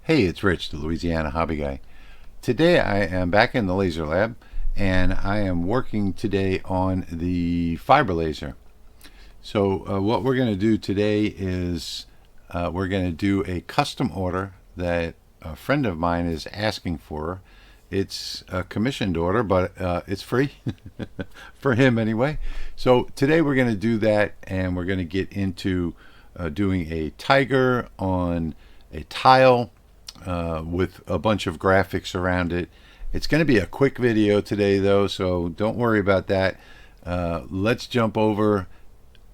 Hey, it's Rich, the Louisiana Hobby Guy. Today I am back in the laser lab and I am working today on the fiber laser. So what we're going to do today is we're going to do a custom order that a friend of mine is asking for. It's a commissioned order, but it's free for him anyway. So today we're going to do that, and we're going to get into doing a tiger on a tile with a bunch of graphics around it. It's going to be a quick video today though, so don't worry about that. Let's jump over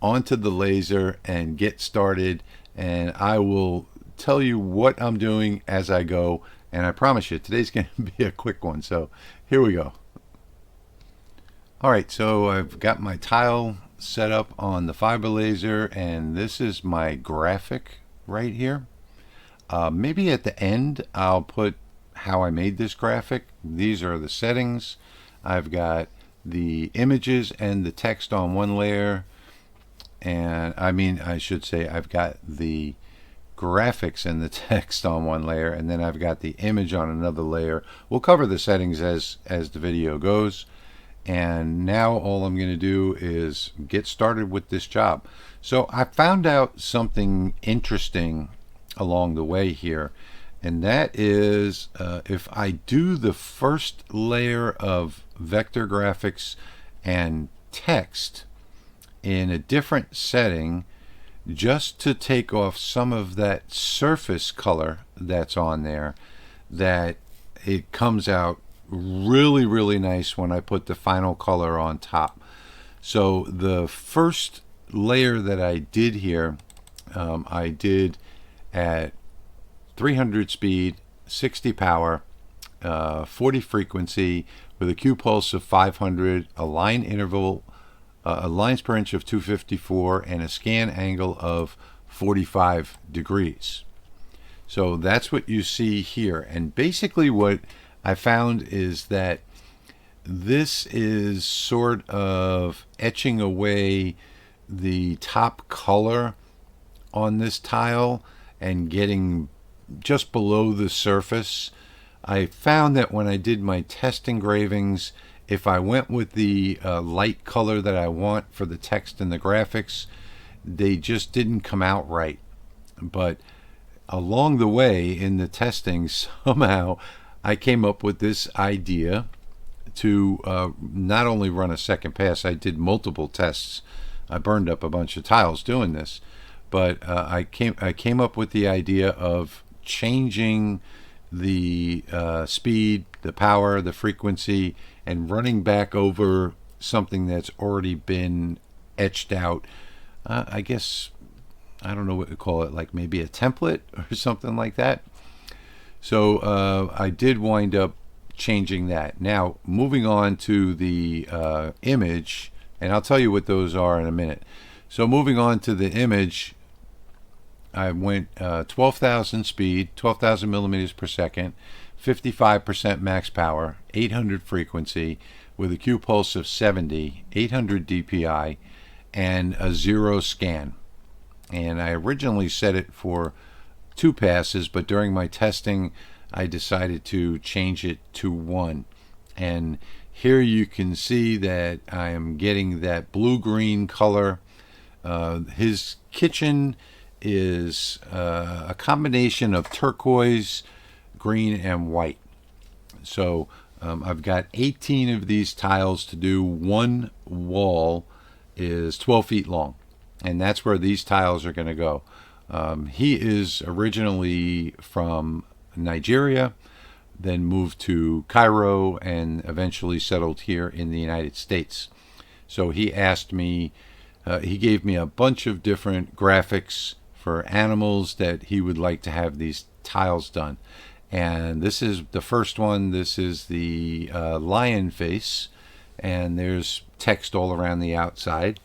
onto the laser and get started, and I will tell you what I'm doing as I go, and I promise you today's going to be a quick one. So here we go. Alright, so I've got my tile set up on the fiber laser, and this is my graphic right here. Maybe at the end I'll put how I made this graphic. These are the settings. I've got the images and the text on one layer, and I should say I've got the graphics and the text on one layer, and then I've got the image on another layer. We'll cover the settings as the video goes, and now all I'm going to do is get started with this job. So I found out something interesting along the way here, and that is if I do the first layer of vector graphics and text in a different setting, just to take off some of that surface color that's on there, that it comes out really nice when I put the final color on top. So the first layer that I did here, I did at 300 speed, 60 power, 40 frequency, with a Q pulse of 500, a line interval, lines per inch of 254, and a scan angle of 45 degrees. So that's what you see here. And basically what I found is that this is sort of etching away the top color on this tile and getting just below the surface. I found that when I did my test engravings, if I went with the light color that I want for the text and the graphics, they just didn't come out right. But along the way in the testing, somehow I came up with this idea to not only run a second pass. I did multiple tests. I burned up a bunch of tiles doing this, but I came up with the idea of changing the speed, the power, the frequency, and running back over something that's already been etched out. I guess, I don't know what to call it, like maybe a template or something like that. So I did wind up changing that. Now moving on to the image, and I'll tell you what those are in a minute. So moving on to the image, I went 12,000 speed, 12,000 millimeters per second, 55% max power, 800 frequency, with a Q pulse of 70, 800 DPI, and a 0 scan. And I originally set it for 2 passes, but during my testing I decided to change it to 1. And here you can see that I am getting that blue-green color. His kitchen is a combination of turquoise, green, and white. So I've got 18 of these tiles to do. One wall is 12 feet long, and that's where these tiles are going to go. He is originally from Nigeria, then moved to Cairo, and eventually settled here in the United States. So he asked me, he gave me a bunch of different graphics for animals that he would like to have these tiles done. And this is the first one. This is the lion face, and there's text all around the outside.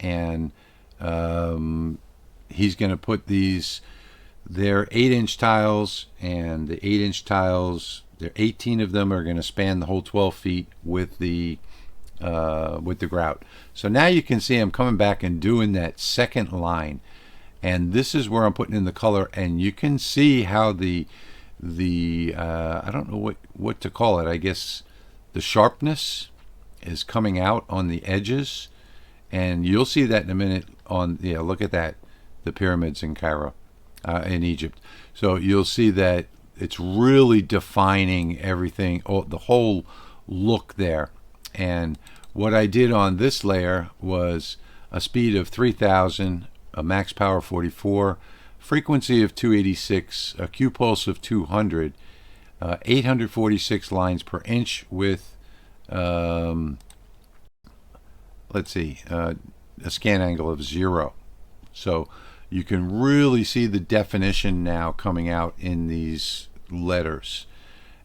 And he's going to put these, they're 8-inch tiles, and the 8-inch tiles, there 18 of them are going to span the whole 12 feet with the grout. So now you can see I'm coming back and doing that second line, and this is where I'm putting in the color, and you can see how the the I don't know what to call it. I guess the sharpness is coming out on the edges, and you'll see that in a minute. On look at that, the pyramids in Cairo, in Egypt. So you'll see that it's really defining everything, the whole look there. And what I did on this layer was a speed of 3000, a max power 44, frequency of 286, a Q pulse of 200, 846 lines per inch with let's see, a scan angle of 0. So you can really see the definition now coming out in these letters.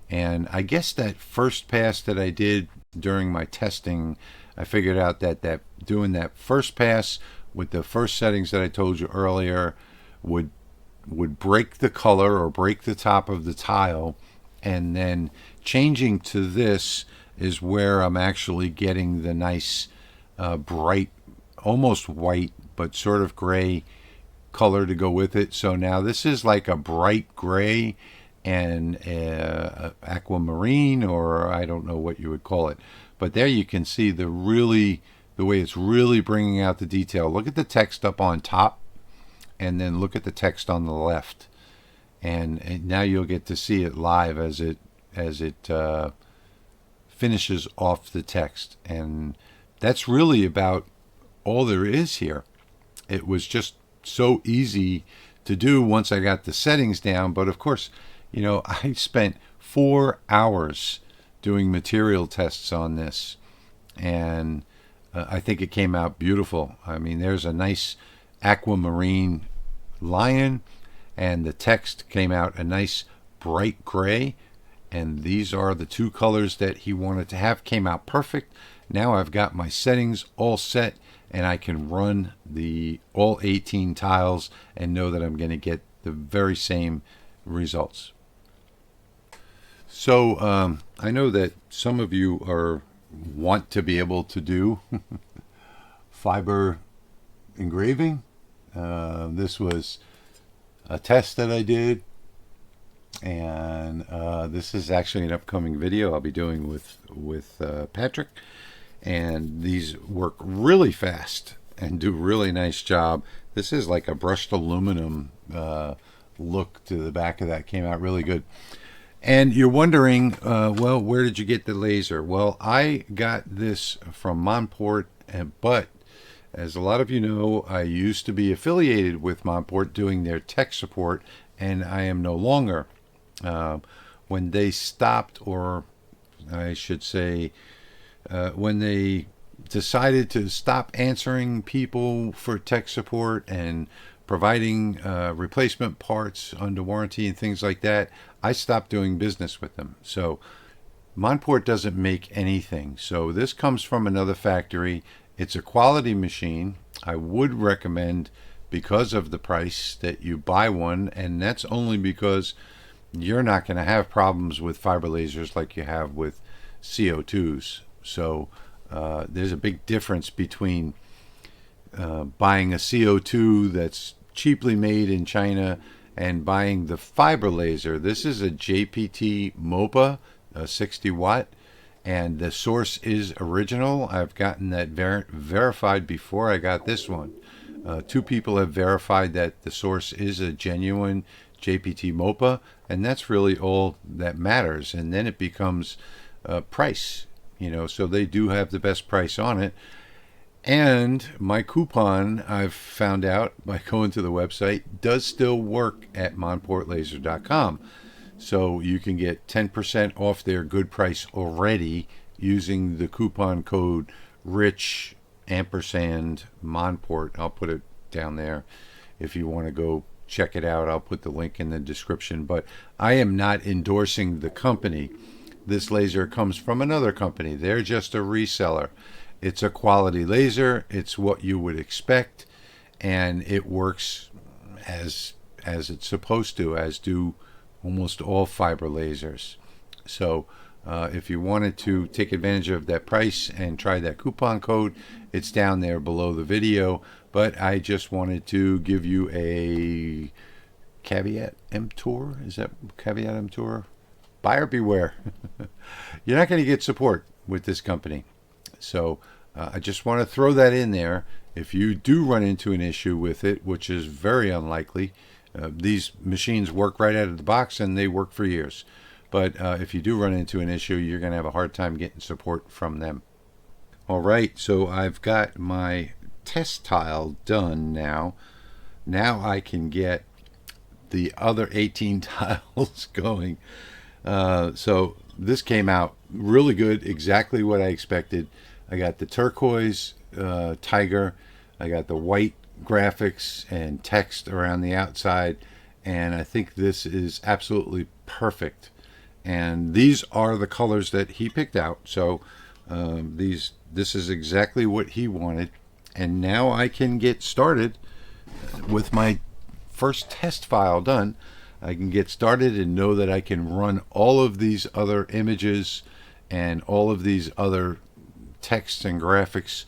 And I guess that first pass that I did during my testing, I figured out that doing that first pass with the first settings that I told you earlier would break the color or break the top of the tile, and then changing to this is where I'm actually getting the nice bright, almost white but sort of gray color to go with it. So now this is like a bright gray and aquamarine, or I don't know what you would call it, but there you can see the way it's really bringing out the detail. Look at the text up on top, and then look at the text on the left, and now you'll get to see it live as it finishes off the text. And that's really about all there is here. It was just so easy to do once I got the settings down. But of course, I spent 4 hours doing material tests on this, and I think it came out beautiful. I mean, there's a nice aquamarine lion, and the text came out a nice bright gray, and these are the two colors that he wanted to have. Came out perfect. Now I've got my settings all set, and I can run all 18 tiles and know that I'm going to get the very same results. So I know that some of you want to be able to do fiber engraving. This was a test that I did, and this is actually an upcoming video I'll be doing with Patrick. And these work really fast and do a really nice job. This is like a brushed aluminum look to the back of that. Came out really good. And you're wondering, well, where did you get the laser? Well, I got this from Monport, but as a lot of you know, I used to be affiliated with Monport doing their tech support, and I am no longer. When they stopped, or I should say, when they decided to stop answering people for tech support and providing replacement parts under warranty and things like that, I stopped doing business with them. So Monport doesn't make anything. So this comes from another factory. It's a quality machine. I would recommend, because of the price, that you buy one, and that's only because you're not going to have problems with fiber lasers like you have with CO2s. So there's a big difference between buying a CO2 that's cheaply made in China and buying the fiber laser. This is a JPT MOPA, 60 watt, and the source is original. I've gotten that verified before I got this one. 2 people have verified that the source is a genuine JPT MOPA, and that's really all that matters. And then it becomes price. So they do have the best price on it. And my coupon, I've found out by going to the website, does still work at monportlaser.com. So you can get 10% off their good price already using the coupon code Rich&Monport. I'll put it down there if you want to go check it out. I'll put the link in the description. But I am not endorsing the company. This laser comes from another company. They're just a reseller. It's a quality laser. It's what you would expect, and it works as it's supposed to, as do almost all fiber lasers. So if you wanted to take advantage of that price and try that coupon code, it's down there below the video. But I just wanted to give you a caveat emptor. Is that caveat emptor? Buyer beware. You're not going to get support with this company. So I just want to throw that in there. If you do run into an issue with it, which is very unlikely, these machines work right out of the box and they work for years. But if you do run into an issue, you're going to have a hard time getting support from them. All right, so I've got my test tile done now. Now I can get the other 18 tiles going. So this came out really good, exactly what I expected. I got the turquoise tiger, I got the white graphics and text around the outside, and I think this is absolutely perfect. And these are the colors that he picked out, so this is exactly what he wanted. And now I can get started with my first test file done. I can get started and know that I can run all of these other images and all of these other texts and graphics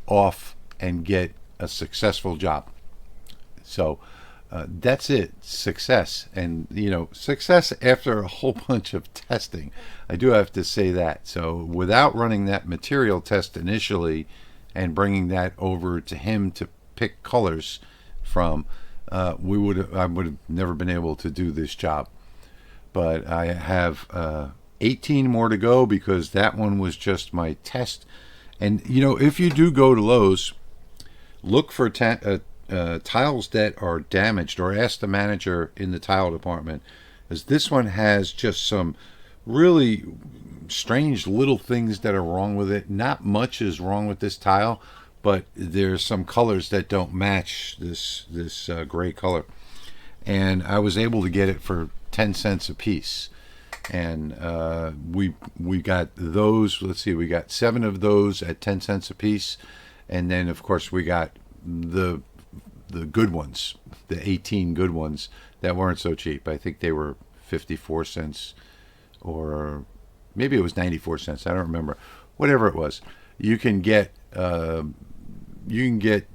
off and get a successful job. So that's it, success. And you know, success after a whole bunch of testing. I do have to say that. So without running that material test initially and bringing that over to him to pick colors from, I would have never been able to do this job. But I have 18 more to go because that one was just my test. And you know, if you do go to Lowe's, look for tiles that are damaged, or ask the manager in the tile department, because this one has just some really strange little things that are wrong with it. Not much is wrong with this tile, but there's some colors that don't match this gray color, and I was able to get it for 10 cents a piece. And we got those, let's see, we got 7 of those at 10 cents a piece. And then of course we got the good ones, the 18 good ones that weren't so cheap. I think they were 54 cents, or maybe it was 94 cents. I don't remember. Whatever it was, you can get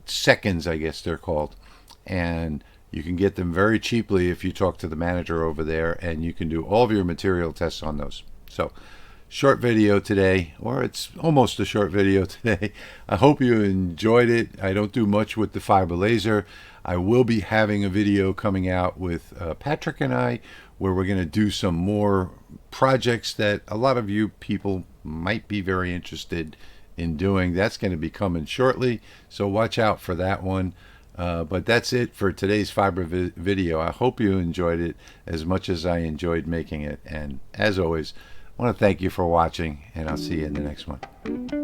seconds, I guess they're called, and you can get them very cheaply if you talk to the manager over there, and you can do all of your material tests on those. So short video today, or it's almost a short video today. I hope you enjoyed it. I don't do much with the fiber laser. I will be having a video coming out with Patrick and I, where we're going to do some more projects that a lot of you people might be very interested in doing. That's going to be coming shortly, so watch out for that one. But that's it for today's fiber video. I hope you enjoyed it as much as I enjoyed making it. And as always, I want to thank you for watching, and I'll see you in the next one.